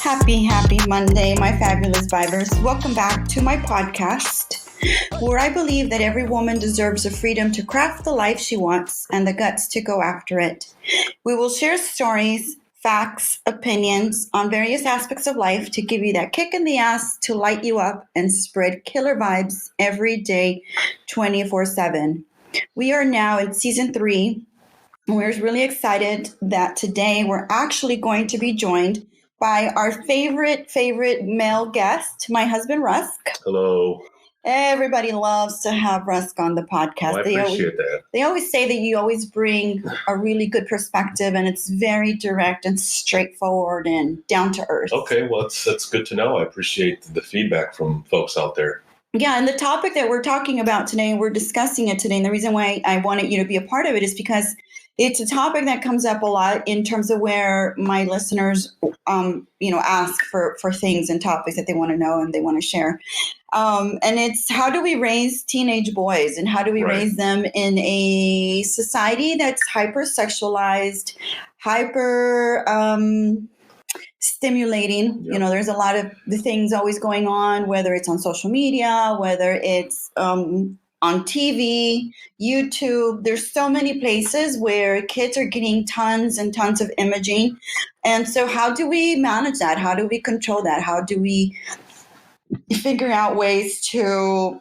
Happy Monday, my fabulous vibers. Welcome back to my podcast, where I believe that every woman deserves the freedom to craft the life she wants and the guts to go after it. We will share stories, facts, opinions on various aspects of life to give you that kick in the ass to light you up and spread killer vibes every day, 24/7. We are now in season 3. We're really excited that today we're actually going to be joined by our favorite male guest, my husband, Rusk. Hello. Everybody loves to have Rusk on the podcast. I appreciate that. They always say that you always bring a really good perspective, and it's very direct and straightforward and down to earth. Okay, well, that's good to know. I appreciate the feedback from folks out there. Yeah, and the topic that we're talking about today, we're discussing it today, and the reason why I wanted you to be a part of it is because it's a topic that comes up a lot in terms of where my listeners, ask for things and topics that they want to know and they want to share. And it's how do we raise teenage boys and how do we raise them in a society that's hyper-sexualized, stimulating. Yep. There's a lot of the things always going on, whether it's on social media, whether it's on TV, YouTube. There's so many places where kids are getting tons and tons of imaging. And so how do we manage that? How do we control that? How do we figure out ways to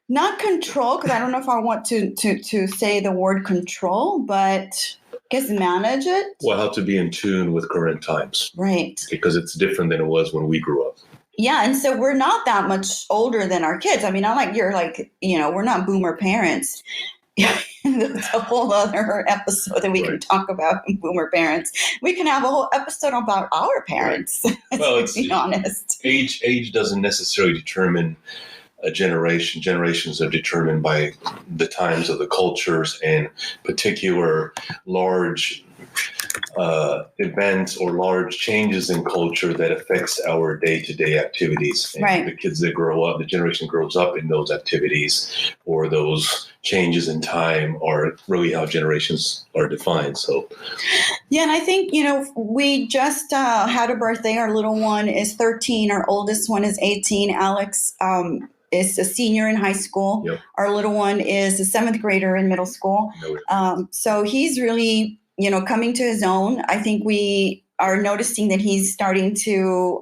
not control, because I don't know if I want to say the word control, but I guess manage it? Well, how to be in tune with current times. Right. Because it's different than it was when we grew up. Yeah, and so we're not that much older than our kids. I mean, not like you're like, we're not boomer parents. That's a whole other episode that we can talk about boomer parents. We can have a whole episode about our parents, well, to be honest. Age doesn't necessarily determine a generation. Generations are determined by the times of the cultures and particular large events or large changes in culture that affects our day-to-day activities. And right. The kids that grow up, the generation grows up in those activities or those changes in time are really how generations are defined. So, yeah, and I think, we just had a birthday. Our little one is 13. Our oldest one is 18. Alex is a senior in high school. Yep. Our little one is a 7th grader in middle school. So he's really, coming to his own. I think we are noticing that he's starting to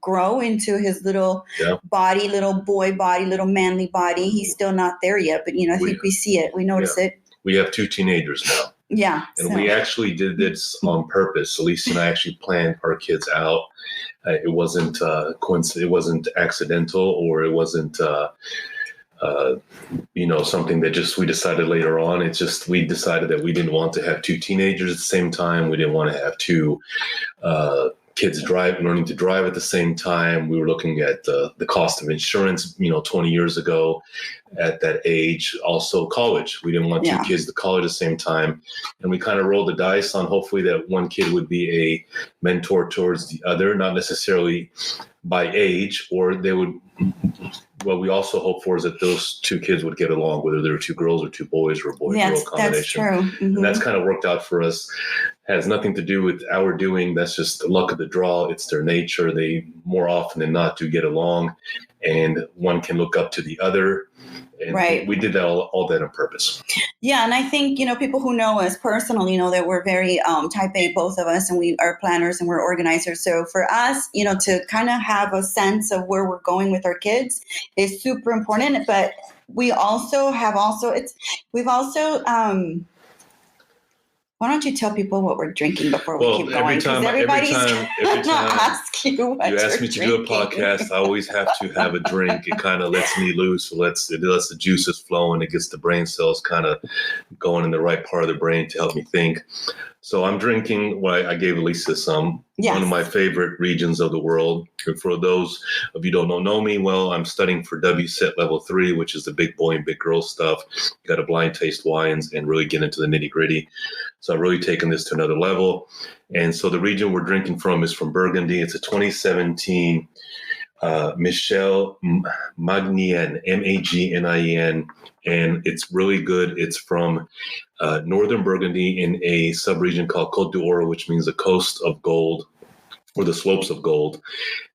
grow into his little body, little boy body, little manly body. He's still not there yet, but, I think we see it. We notice it. We have 2 teenagers now. Yeah. And we actually did this on purpose. Alicia and I actually planned our kids out. It wasn't coincidence. It wasn't accidental, or it wasn't, something that just we decided later on. It's just we decided that we didn't want to have 2 teenagers at the same time. We didn't want to have 2 kids learning to drive at the same time. We were looking at the cost of insurance, 20 years ago at that age. Also college. We didn't want 2 kids to college at the same time. And we kind of rolled the dice on hopefully that one kid would be a mentor towards the other, not necessarily by age, or they would, what we also hope for is that those 2 kids would get along, whether they're 2 girls or 2 boys or a boy-girl combination. That's true. Mm-hmm. And that's kind of worked out for us. Has nothing to do with our doing. That's just the luck of the draw. It's their nature. They more often than not do get along, and one can look up to the other. And we did that all that on purpose. Yeah, and I think, people who know us personally know that we're very type A, both of us, and we are planners and we're organizers. So for us, to kind of have a sense of where we're going with our kids is super important. But we also why don't you tell people what we're drinking before we keep going? Because everybody's going to ask you what you ask me drinking. To do a podcast, I always have to have a drink. It kind of lets me loose. It lets the juices flow, and it gets the brain cells kind of going in the right part of the brain to help me think. So I'm drinking what I gave Alicia some, one of my favorite regions of the world. And for those of you who don't know me, well, I'm studying for WSET Level 3, which is the big boy and big girl stuff. Got to blind taste wines and really get into the nitty gritty. So I've really taken this to another level. And so the region we're drinking from is from Burgundy. It's a 2017 Michel Magnin, Magnin, and it's really good. It's from northern Burgundy in a subregion called Côte d'Or, which means the coast of gold. or the Slopes of Gold.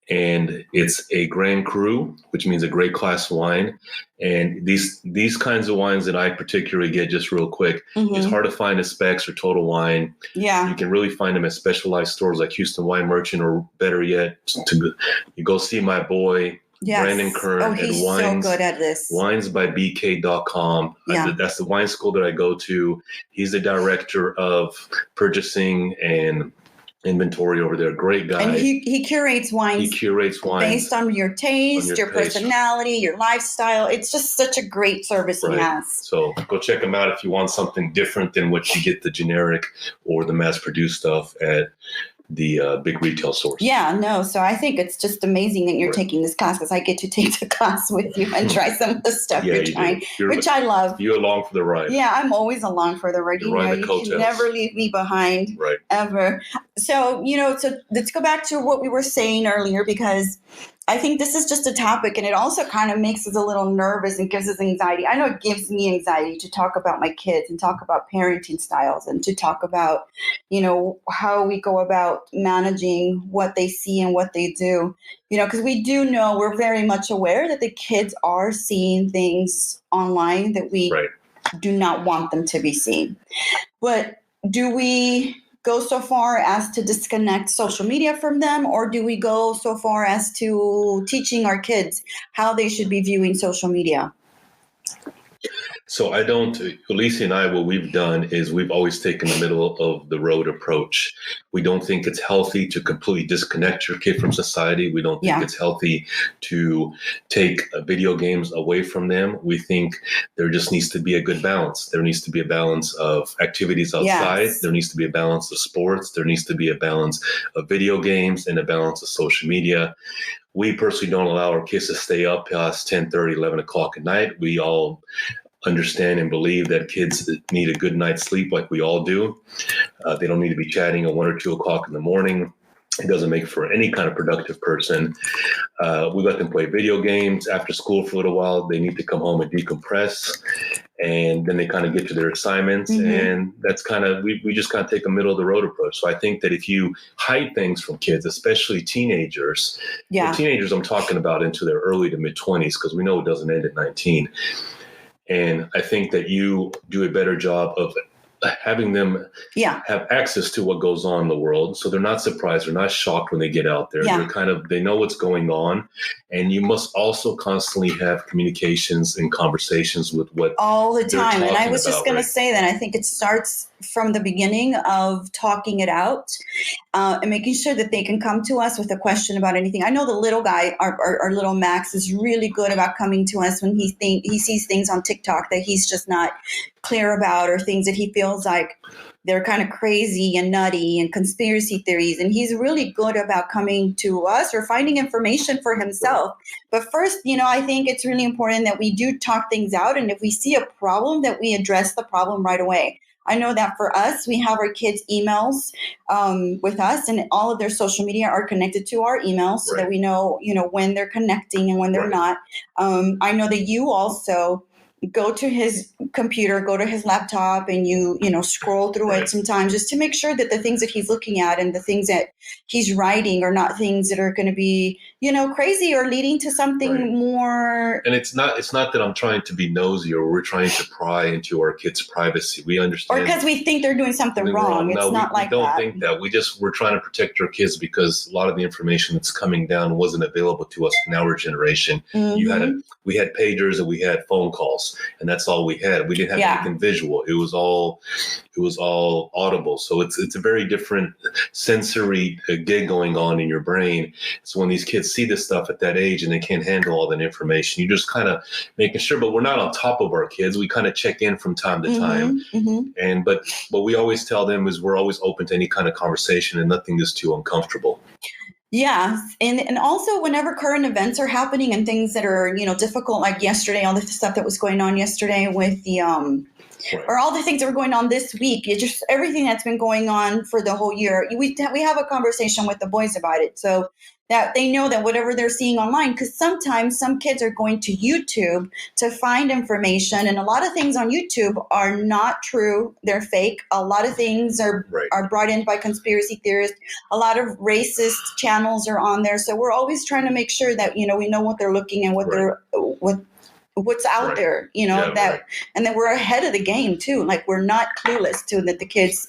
And it's a Grand Cru, which means a great class wine. And these kinds of wines that I particularly get, just real quick, it's hard to find at Specs or Total Wine. Yeah. You can really find them at specialized stores like Houston Wine Merchant, or better yet, you go see my boy, Brandon Kern, oh, he's at Wines, so good at this. winesbybk.com. Yeah. That's the wine school that I go to. He's the director of purchasing and inventory over there. Great guy. And he curates wines. He curates wines based on your taste, your personality, your lifestyle. It's just such a great service he has. So go check him out if you want something different than what you get the generic or the mass-produced stuff at the big retail stores. Yeah, no. So I think it's just amazing that you're taking this class, because I get to take the class with you and try some of the stuff you're trying, which I love. You're along for the ride. Yeah, I'm always along for the ride. You can never leave me behind, ever. So, so let's go back to what we were saying earlier, because I think this is just a topic, and it also kind of makes us a little nervous and gives us anxiety. I know it gives me anxiety to talk about my kids and talk about parenting styles and to talk about, how we go about managing what they see and what they do, because we do know, we're very much aware that the kids are seeing things online that we do not want them to be seeing. But do we go so far as to disconnect social media from them, or do we go so far as to teaching our kids how they should be viewing social media? So Alicia and I, what we've done is we've always taken the middle of the road approach. We don't think it's healthy to completely disconnect your kid from society. We don't think it's healthy to take video games away from them. We think there just needs to be a good balance. There needs to be a balance of activities outside. There needs to be a balance of sports. There needs to be a balance of video games and a balance of social media. We personally don't allow our kids to stay up past 10:30, 11 o'clock at night. We all understand and believe that kids need a good night's sleep, like we all do. They don't need to be chatting at 1 or 2 o'clock in the morning. It doesn't make for any kind of productive person. We let them play video games after school for a little while. They need to come home and decompress, and then they kind of get to their assignments. And that's we just kind of take a middle of the road approach. So I think that if you hide things from kids, especially teenagers, teenagers I'm talking about into their early to mid 20s, because we know it doesn't end at 19. And I think that you do a better job of having them have access to what goes on in the world. So they're not surprised. They're not shocked when they get out there. They know what's going on. And you must also constantly have communications and conversations with what all the time. And I was just going to say that I think it starts from the beginning of talking it out and making sure that they can come to us with a question about anything. I know the little guy, our little Max, is really good about coming to us when he sees things on TikTok that he's just not clear about, or things that he feels like they're kind of crazy and nutty and conspiracy theories. And he's really good about coming to us or finding information for himself. But first, I think it's really important that we do talk things out. And if we see a problem, that we address the problem right away. I know that for us, we have our kids' emails with us, and all of their social media are connected to our emails, so that we know, when they're connecting and when they're not. I know that you also go to his computer, go to his laptop, and you scroll through it sometimes, just to make sure that the things that he's looking at and the things that he's writing are not things that are going to be, crazy or leading to something more. And it's not that I'm trying to be nosy or we're trying to pry into our kids' privacy. We understand. Or because we think they're doing something wrong. No, it's not like that. We don't think that. We're trying to protect our kids, because a lot of the information that's coming down wasn't available to us in our generation. We had pagers and we had phone calls, and that's all we had. We didn't have anything visual. It was all audible. So it's a very different sensory gig going on in your brain. So when these kids see this stuff at that age and they can't handle all that information, you're just kind of making sure. But we're not on top of our kids. We kind of check in from time to time. And but what we always tell them is we're always open to any kind of conversation, and nothing is too uncomfortable. Yeah. And also whenever current events are happening and things that are, difficult, like yesterday, all the stuff that was going on yesterday with the or all the things that were going on this week. It's just everything that's been going on for the whole year. We have a conversation with the boys about it, so that they know that whatever they're seeing online, because sometimes some kids are going to YouTube to find information, and a lot of things on YouTube are not true. They're fake. A lot of things are brought in by conspiracy theorists. A lot of racist channels are on there. So we're always trying to make sure that, we know what they're looking and what's out there, and then we're ahead of the game too. Like, we're not clueless to that the kids,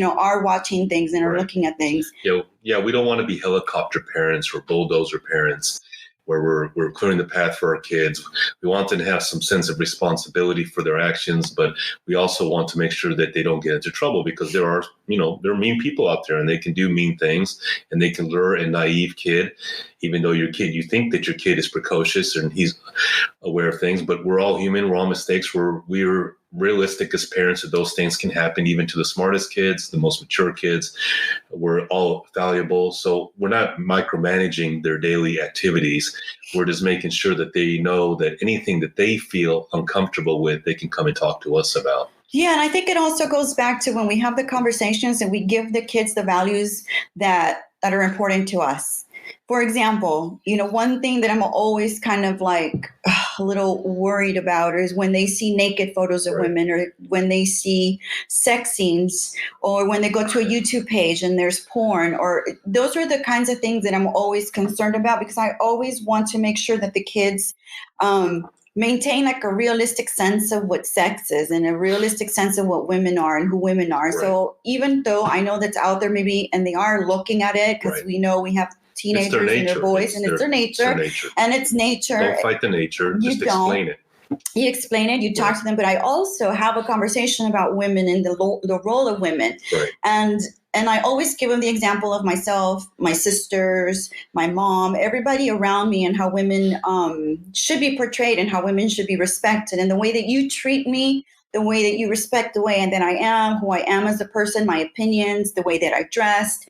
are watching things and are looking at things. Yeah. We don't want to be helicopter parents or bulldozer parents where we're clearing the path for our kids. We want them to have some sense of responsibility for their actions, but we also want to make sure that they don't get into trouble, because there are mean people out there, and they can do mean things, and they can lure a naive kid, even though you think that your kid is precocious and he's aware of things, but we're all human. We're all mistakes. We're realistic as parents that those things can happen even to the smartest kids, the most mature kids. We're all valuable. So we're not micromanaging their daily activities. We're just making sure that they know that anything that they feel uncomfortable with, they can come and talk to us about. Yeah, and I think it also goes back to when we have the conversations and we give the kids the values that are important to us. For example, one thing that I'm always kind of like a little worried about is when they see naked photos of women, or when they see sex scenes, or when they go to a YouTube page and there's porn, or those are the kinds of things that I'm always concerned about, because I always want to make sure that the kids maintain like a realistic sense of what sex is and a realistic sense of what women are and who women are. So even though I know that's out there maybe, and they are looking at it, because we know we have teenagers and their boys, and it's their nature. And it's nature. Don't fight the nature. Just explain it. You explain it, you talk to them, but I also have a conversation about women and the role of women. And I always give them the example of myself, my sisters, my mom, everybody around me, and how women should be portrayed and how women should be respected. And the way that you treat me, the way that you respect the way that I am, who I am as a person, my opinions, the way that I dressed,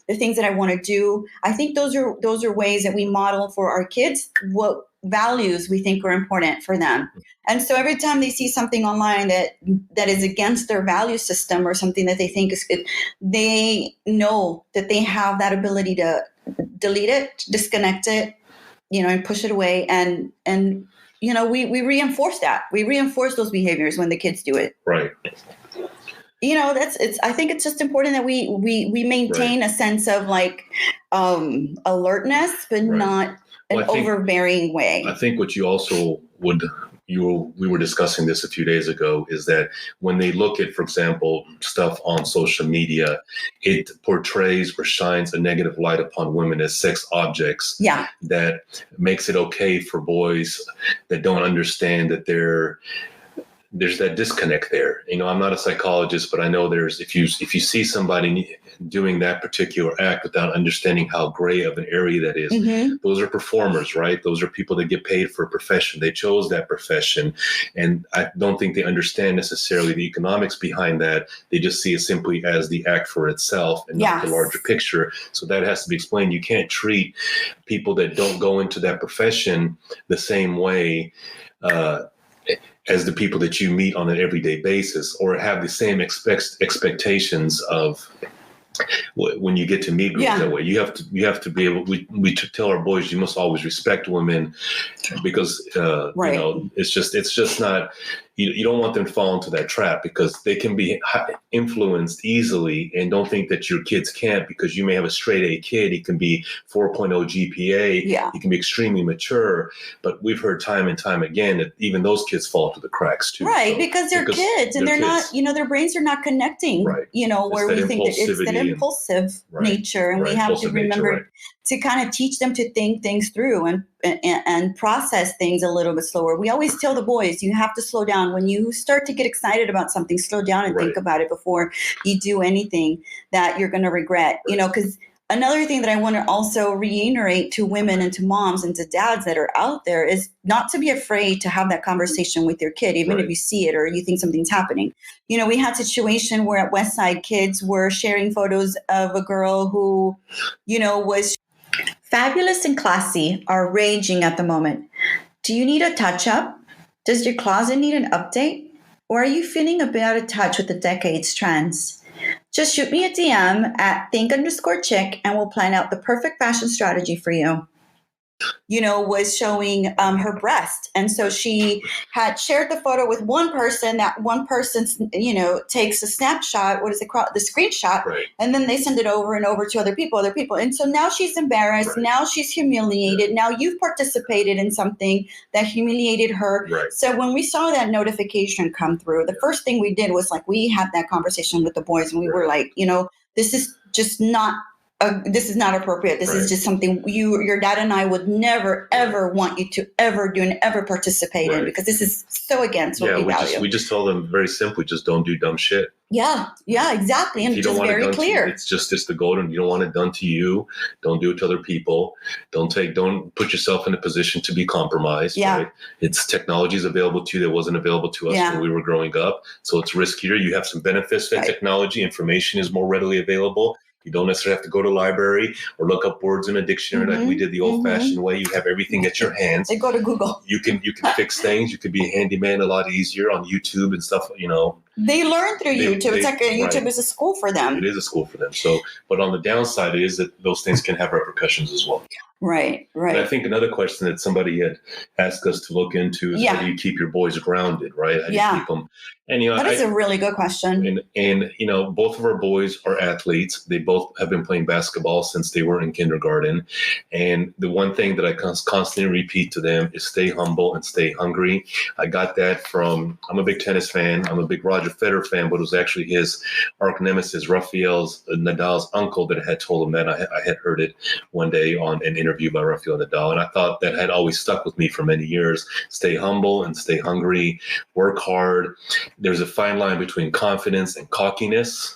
the things that I want to do. I think those are ways that we model for our kids what values we think are important for them. And so every time they see something online that is against their value system, or something that they think is good, they know that they have that ability to delete it, disconnect it, and push it away. And we reinforce that. We reinforce those behaviors when the kids do it. Right. I think it's just important that we maintain a sense of like alertness, but not an overbearing way. I think what you also we were discussing this a few days ago, is that when they look at, for example, stuff on social media, it portrays or shines a negative light upon women as sex objects. Yeah. That makes it okay for boys that don't understand that there's that disconnect there. I'm not a psychologist, but I know if you see somebody doing that particular act without understanding how gray of an area that is, those are performers, right? Those are people that get paid for a profession. They chose that profession. And I don't think they understand necessarily the economics behind that. They just see it simply as the act for itself and not the larger picture. So that has to be explained. You can't treat people that don't go into that profession the same way as the people that you meet on an everyday basis, or have the same expectations of when you get to meet groups that way. You have to be able. We tell our boys, you must always respect women, because it's just not. You don't want them to fall into that trap, because they can be influenced easily, and don't think that your kids can't, because you may have a straight A kid. He can be 4.0 GPA. Yeah. He can be extremely mature, but we've heard time and time again that even those kids fall through the cracks too. Right. Because they're kids, and they're not, their brains are not connecting, where we think that it's that impulsive nature. And we have to remember to kind of teach them to think things through and process things a little bit slower. We always tell the boys, you have to slow down. When you start to get excited about something, slow down and think about it before you do anything that you're going to regret, because another thing that I want to also reiterate to women and to moms and to dads that are out there is not to be afraid to have that conversation with your kid, even if you see it or you think something's happening. We had a situation where at Westside, kids were sharing photos of a girl who, was fabulous and classy, are raging at the moment. Do you need a touch up? Does your closet need an update? Or are you feeling a bit out of touch with the decade's trends? Just shoot me a DM at think_chick and we'll plan out the perfect fashion strategy for you. Was showing her breast. And so she had shared the photo with one person. That one person, takes a snapshot, what is it called? The screenshot. Right. And then they send it over and over to other people. And so now she's embarrassed. Right. Now she's humiliated. Yeah. Now you've participated in something that humiliated her. Right. So when we saw that notification come through, the first thing we did was we had that conversation with the boys and we were like, this is just not this is not appropriate. This is just something your dad and I would never, ever want you to ever do and ever participate in, because this is so against what we value. We just told them very simply, just don't do dumb shit. Yeah, exactly. And just very clear. It's the golden. You don't want it done to you. Don't do it to other people. Don't put yourself in a position to be compromised. Yeah. Right? It's technology is available to you that wasn't available to us when we were growing up. So it's riskier. You have some benefits to technology. Information is more readily available. You don't necessarily have to go to a library or look up words in a dictionary like we did the old-fashioned way. You have everything at your hands. They go to Google. You can fix things. You can be a handyman a lot easier on YouTube and stuff. They learn through YouTube. It's YouTube is a school for them. It is a school for them. So, but on the downside is that those things can have repercussions as well. Right. And I think another question that somebody had asked us to look into is how do you keep your boys grounded, right? How do you keep them? And that is a really good question. And both of our boys are athletes. They both have been playing basketball since they were in kindergarten. And the one thing that I constantly repeat to them is stay humble and stay hungry. I got that from, I'm a big tennis fan. I'm a big Roger Federer fan, but it was actually his arch nemesis, Nadal's uncle, that had told him that. I had heard it one day on an interview by Rafael Nadal. And I thought that had always stuck with me for many years. Stay humble and stay hungry, work hard. There's a fine line between confidence and cockiness.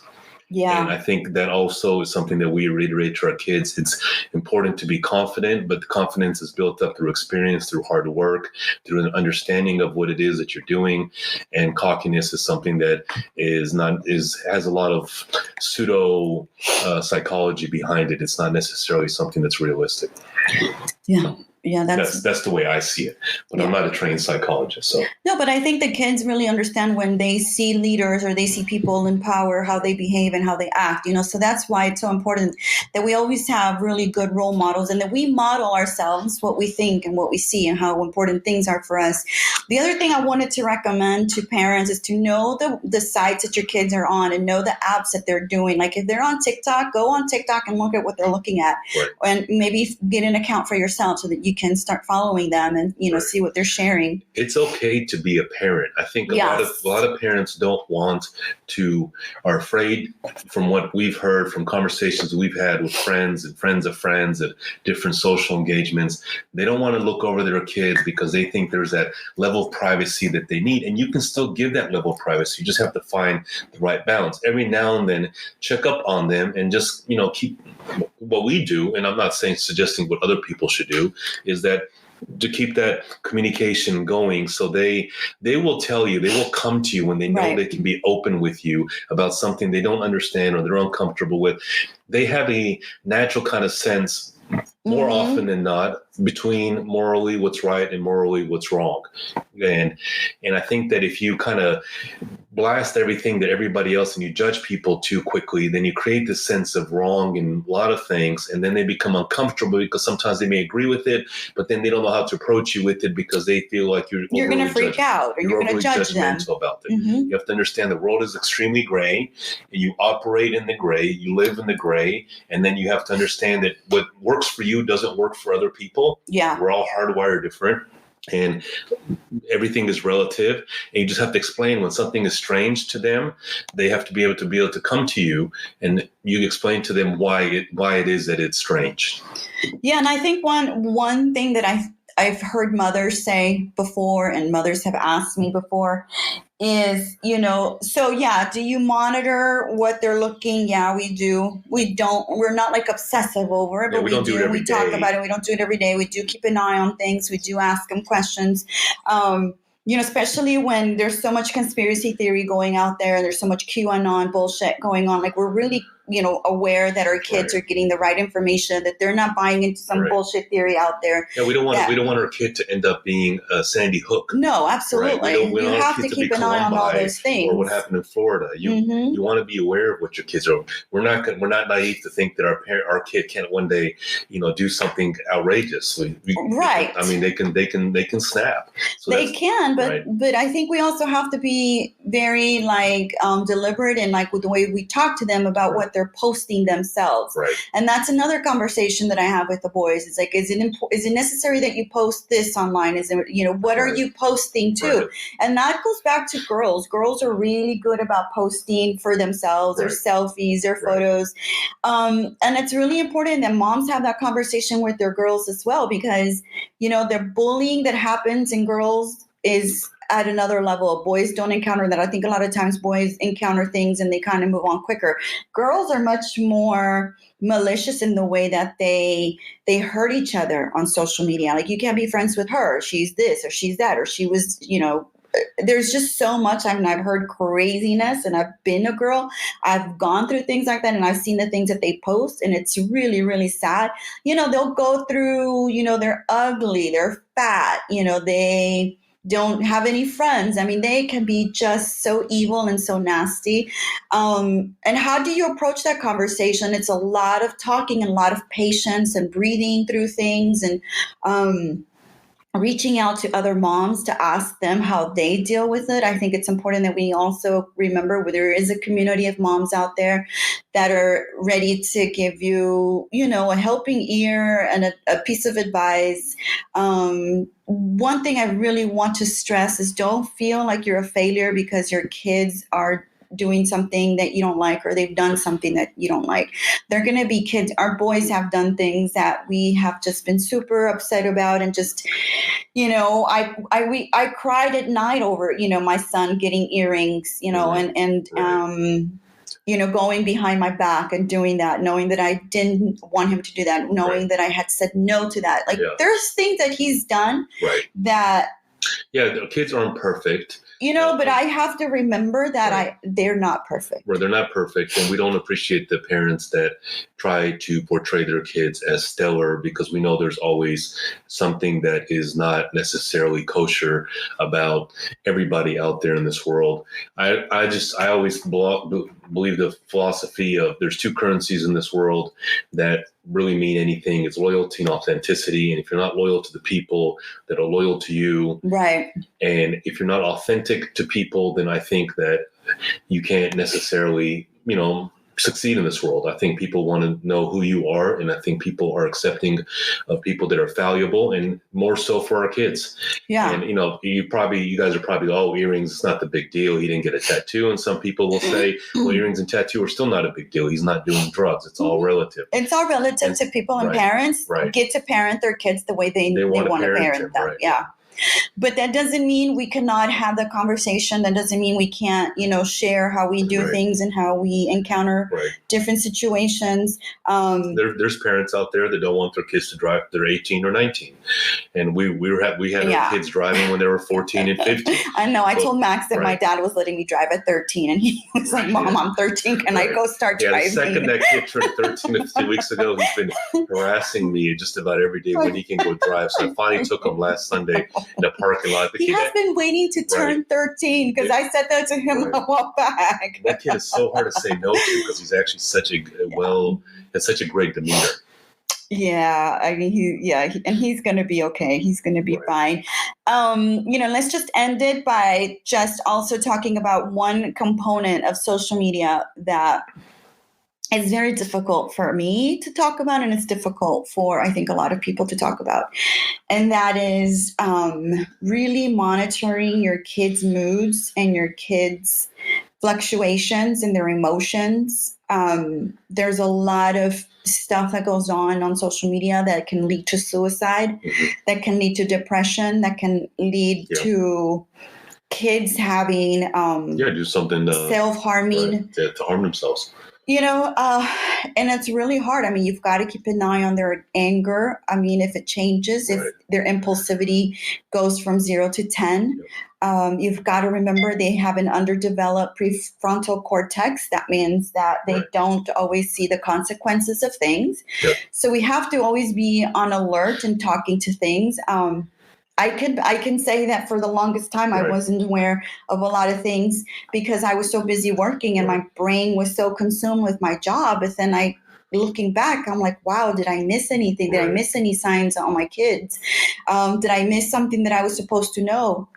Yeah. And I think that also is something that we reiterate to our kids. It's important to be confident, but the confidence is built up through experience, through hard work, through an understanding of what it is that you're doing. And cockiness is something that has a lot of pseudo psychology behind it. It's not necessarily something that's realistic. Yeah. Yeah, that's the way I see it. But I'm not a trained psychologist. So no, but I think the kids really understand when they see leaders or they see people in power, how they behave and how they act, so that's why it's so important that we always have really good role models and that we model ourselves what we think and what we see and how important things are for us. The other thing I wanted to recommend to parents is to know the sites that your kids are on and know the apps that they're doing. Like if they're on TikTok, go on TikTok and look at what they're looking at, and maybe get an account for yourself so that you can start following them and see what they're sharing. It's okay to be a parent. I think a lot of parents don't want to, are afraid, from what we've heard from conversations we've had with friends and friends of friends at different social engagements. They don't want to look over their kids because they think there's that level of privacy that they need, and you can still give that level of privacy. You just have to find the right balance. Every now and then check up on them and just keep what we do, and I'm not suggesting what other people should do, is that to keep that communication going. So they will tell you, they will come to you when they know they can be open with you about something they don't understand or they're uncomfortable with. They have a natural kind of sense, more often than not, between morally what's right and morally what's wrong. And I think that if you kind of blast everything to everybody else and you judge people too quickly, then you create this sense of wrong in a lot of things, and then they become uncomfortable because sometimes they may agree with it, but then they don't know how to approach you with it because they feel like you're going to freak out or you're going to judge them. About it. You have to understand the world is extremely gray, and you operate in the gray, you live in the gray, and then you have to understand that what works for you doesn't work for other people. Yeah, we're all hardwired different. And everything is relative, and you just have to explain when something is strange to them. They have to be able to come to you, and you explain to them why it is that it's strange. Yeah, and I think one thing that I've heard mothers say before, and mothers have asked me before, is, do you monitor what they're looking? Yeah, we do. We're not obsessive over it, but we do. We talk about it. We don't do it every day. We do keep an eye on things. We do ask them questions. Especially when there's so much conspiracy theory going out there, and there's so much QAnon bullshit going on. We're really aware that our kids are getting the right information, that they're not buying into some bullshit theory out there. Yeah, we don't want our kid to end up being Sandy Hook. No, absolutely. Right? We don't you want have to keep an eye on all those things. Or what happened in Florida. You want to be aware of what your kids are. We're not naive to think that our kid can't one day, do something outrageous. Right. They can snap. So they can, but I think we also have to be very deliberate in with the way we talk to them about what they're posting themselves. Right. And that's another conversation that I have with the boys. It's is it necessary that you post this online? Is it, what are you posting to? Right. And that goes back to girls. Girls are really good about posting for themselves, their selfies, their photos. And it's really important that moms have that conversation with their girls as well, because, the bullying that happens in girls is at another level. Boys don't encounter that. I think a lot of times boys encounter things and they kind of move on quicker. Girls are much more malicious in the way that they hurt each other on social media. You can't be friends with her. She's this or she's that, or she was, there's just so much. I've heard craziness, and I've been a girl. I've gone through things like that, and I've seen the things that they post, and it's really, really sad. They'll go through, they're ugly, they're fat, they don't have any friends. They can be just so evil and so nasty. And how do you approach that conversation? It's a lot of talking and a lot of patience and breathing through things, and reaching out to other moms to ask them how they deal with it. I think it's important that we also remember there is a community of moms out there that are ready to give you, a helping ear and a piece of advice. One thing I really want to stress is don't feel like you're a failure because your kids are doing something that you don't like, or they've done something that you don't like. They're going to be kids. Our boys have done things that we have just been super upset about, and just, I cried at night over, my son getting earrings, going behind my back and doing that, knowing that I didn't want him to do that, knowing that I had said no to that. There's things that he's done that. Yeah, the kids aren't perfect. But I have to remember that they're not perfect. Well, they're not perfect, and we don't appreciate the parents that try to portray their kids as stellar, because we know there's always something that is not necessarily kosher about everybody out there in this world. I always believe the philosophy of there's two currencies in this world that really mean anything. It's loyalty and authenticity. And if you're not loyal to the people that are loyal to you, right, and if you're not authentic to people, then I think that you can't necessarily, succeed in this world. I think people want to know who you are, and I think people are accepting of people that are valuable, and more so for our kids. Yeah. And you guys are probably, earrings, it's not the big deal. He didn't get a tattoo. And some people will say, well, earrings and tattoo are still not a big deal. He's not doing drugs. It's all relative. It's all relative to people, and parents get to parent their kids the way they want to parent them. Right. Yeah. But that doesn't mean we cannot have the conversation. That doesn't mean we can't, share how we do things and how we encounter different situations. There's parents out there that don't want their kids to drive. They're 18 or 19, and we had our kids driving when they were 14 and 15. I know. I told Max that my dad was letting me drive at 13, and he was like, "Mom, I'm 13. Can I go start driving?" The second that kid turned 13 a few weeks ago, he's been harassing me just about every day when he can go drive. So I finally took him last Sunday in the parking lot. He has been waiting to turn 13, because I said that to him a while back. That kid is so hard to say no to, because he's actually such a great demeanor. Yeah, and he's going to be okay. He's going to be fine. Let's just end it by just also talking about one component of social media that is very difficult for me to talk about, and it's difficult for, I think, a lot of people to talk about. And that is really monitoring your kids' moods and your kids' fluctuations in their emotions. There's a lot of stuff that goes on social media that can lead to suicide, that can lead to depression, that can lead to kids having do something self-harming to harm themselves. And it's really hard. I mean, you've got to keep an eye on their anger. I mean, if it changes, if their impulsivity goes from 0 to 10, you've got to remember they have an underdeveloped prefrontal cortex. That means that they don't always see the consequences of things. So we have to always be on alert and talking to things. I can say that for the longest time, I wasn't aware of a lot of things because I was so busy working and my brain was so consumed with my job. But then looking back, I'm like, wow, did I miss anything? Did I miss any signs on my kids? Did I miss something that I was supposed to know?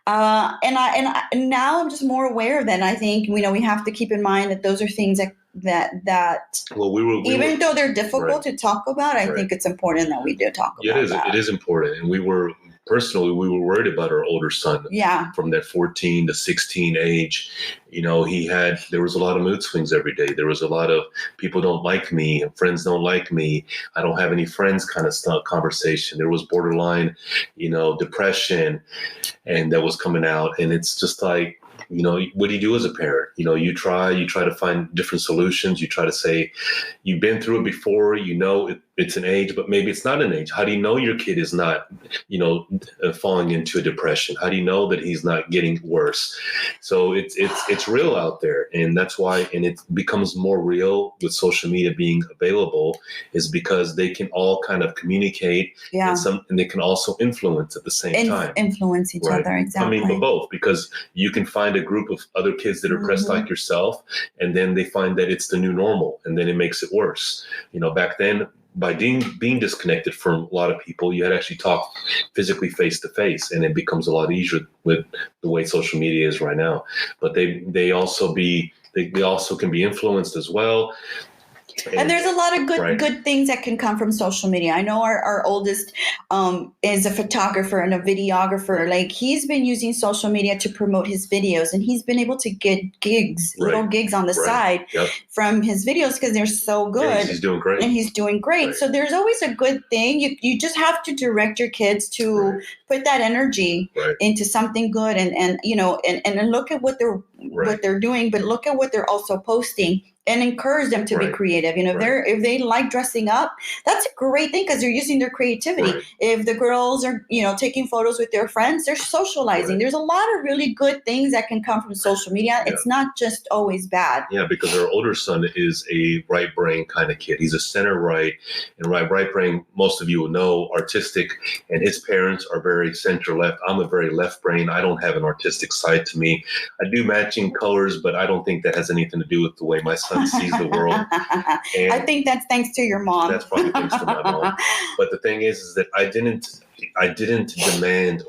And now I'm just more aware that I think, we have to keep in mind that those are things that even though they're difficult to talk about, I think it's important that we do talk about that. It is important. And we were worried about our older son from that 14 to 16 age. There was a lot of mood swings every day. There was a lot of people don't like me and friends don't like me. I don't have any friends kind of stuff conversation. There was borderline, depression, and that was coming out. And it's just like, what do you do as a parent? You try to find different solutions. You try to say, you've been through it before, it's an age, but maybe it's not an age. How do you know your kid is not, falling into a depression? How do you know that he's not getting worse? So it's real out there. And that's why, and it becomes more real with social media being available, is because they can all kind of communicate and they can also influence at the same time. Influence each other, exactly. But both, because you can find a group of other kids that are pressed like yourself, and then they find that it's the new normal, and then it makes it worse. Back then, by being disconnected from a lot of people, you had to actually talk physically face to face, and it becomes a lot easier with the way social media is right now. But they also can be influenced as well. And there's a lot of good things that can come from social media. I know our oldest is a photographer and a videographer. Like, he's been using social media to promote his videos, and he's been able to get little gigs on the side from his videos because they're so good. Yeah, he's doing great. So there's always a good thing. You just have to direct your kids to put that energy into something good, and look at what they're doing, but look at what they're also posting. And encourage them to be creative. If they like dressing up, that's a great thing because they're using their creativity. If the girls are, taking photos with their friends, they're socializing. There's a lot of really good things that can come from social media. It's not just always bad. Yeah, because our older son is a right brain kind of kid. He's a center right, and right brain, most of you will know, artistic, and his parents are very center left. I'm a very left brain. I don't have an artistic side to me. I do matching colors, but I don't think that has anything to do with the way my son sees the world. And I think that's thanks to your mom. That's probably thanks to my mom. But the thing is that I didn't demand,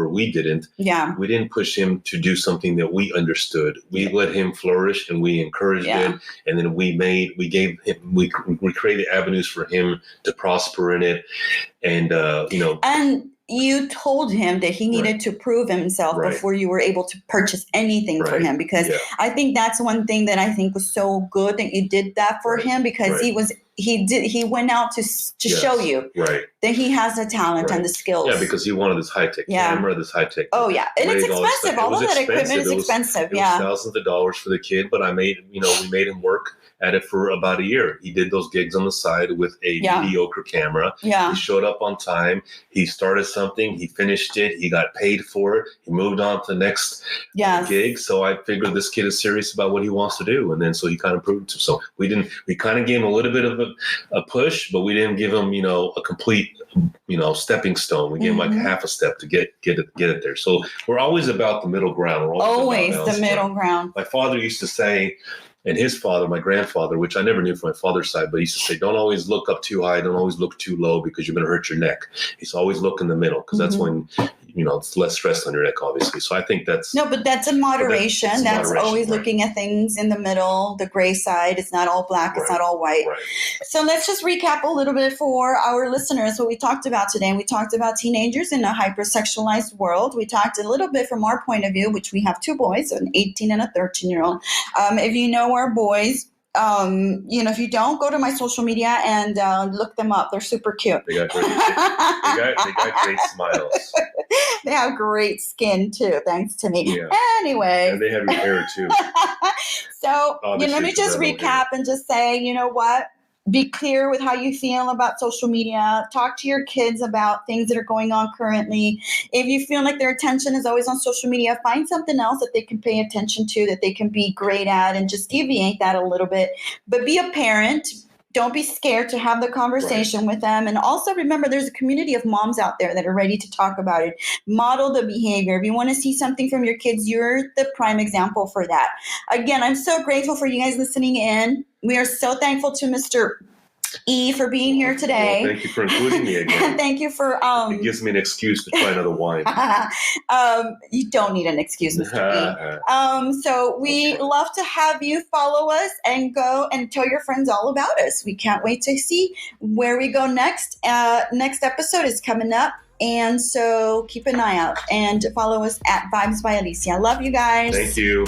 we didn't push him to do something that we understood. We let him flourish, and we encouraged him, and then we created avenues for him to prosper in it, and and you told him that he needed to prove himself before you were able to purchase anything for him, because I think that's one thing that I think was so good that you did that for him, because he went out to show you that he has the talent and the skills. Yeah, because he wanted this high-tech camera, this high-tech. Oh yeah, and it's expensive. All of that equipment is expensive. It was thousands of dollars for the kid, but we made him work at it for about a year. He did those gigs on the side with a mediocre camera. He showed up on time. He started something. He finished it. He got paid for it. He moved on to the next gig. So I figured this kid is serious about what he wants to do. And then so he kind of proved it. So we kind of gave him a little bit of a push, but we didn't give him, a complete, stepping stone. We gave him like half a step to get it there. So we're always about the middle ground. We're always the middle ground. My father used to say, and his father, my grandfather, which I never knew from my father's side, but he used to say, don't always look up too high, don't always look too low, because you're going to hurt your neck. He's always look in the middle, because that's when, it's less stress on your neck, obviously. So I think that's... No, but that's in moderation. That's always looking at things in the middle, the gray side. It's not all black. It's not all white. So let's just recap a little bit for our listeners what we talked about today. We talked about teenagers in a hypersexualized world. We talked a little bit from our point of view, which we have two boys, an 18 and a 13-year-old. If you know our boys, if you don't, go to my social media and look them up. They're super cute. They got great smiles. They have great skin too, thanks to me. Yeah. Anyway. And they have your hair too. So let me just recap and just say, you know what? Be clear with how you feel about social media. Talk to your kids about things that are going on currently. If you feel like their attention is always on social media, find something else that they can pay attention to, that they can be great at, and just deviate that a little bit. But be a parent. Don't be scared to have the conversation with them. And also remember, there's a community of moms out there that are ready to talk about it. Model the behavior. If you want to see something from your kids, you're the prime example for that. Again, I'm so grateful for you guys listening in. We are so thankful to Mr. E for being here today. Well, thank you for including me again. Thank you for it gives me an excuse to try another wine. You don't need an excuse, Mr. E. So we love to have you follow us and go and tell your friends all about us. We can't wait to see where we go next. Next episode is coming up, and so keep an eye out and follow us at Vibes by Alicia. Love you guys. Thank you.